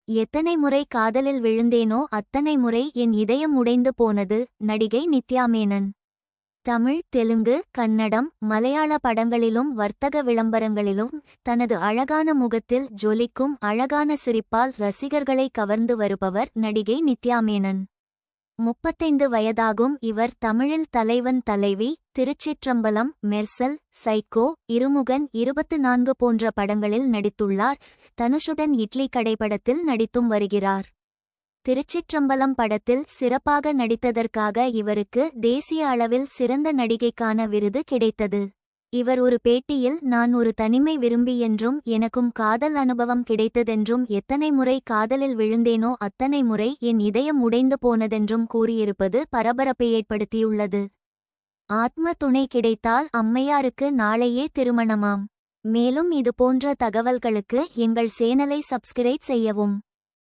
எத்தனை முறை காதலில் விழுந்தேனோ அத்தனை முறை என் இதயம் உடைந்து போனது. நடிகை நித்யா மேனன். தமிழ், தெலுங்கு, கன்னடம், மலையாள படங்களிலும் வர்த்தக விளம்பரங்களிலும் தனது அழகான முகத்தில் ஜொலிக்கும் அழகான சிரிப்பால் ரசிகர்களை கவர்ந்து வருபவர் நடிகை நித்யா மேனன். 35 வயதாகும் இவர் தமிழில் தலைவன் தலைவி, திருச்சிற்றம்பலம், மெர்சல், சைக்கோ, இருமுகன், 24 போன்ற படங்களில் நடித்துள்ளார். தனுஷுடன் இட்லி கடை படத்தில் நடித்தும் வருகிறார். திருச்சிற்றம்பலம் படத்தில் சிறப்பாக நடித்ததற்காக இவருக்கு தேசிய அளவில் சிறந்த நடிகைக்கான விருது கிடைத்தது. இவர் ஒரு பேட்டியில், நான் ஒரு தனிமை விரும்பி என்றும் எனக்கும் காதல் அனுபவம் கிடைத்ததென்றும் எத்தனை முறை காதலில் விழுந்தேனோ அத்தனை முறை என் இதயம் உடைந்து போனதென்றும் கூறியிருப்பது பரபரப்பை ஏற்படுத்தியுள்ளது. ஆத்ம துணை கிடைத்தால் அம்மையாருக்கு நாளையே திருமணமாம். மேலும் இதுபோன்ற தகவல்களுக்கு எங்கள் சேனலை சப்ஸ்கிரைப் செய்யவும்.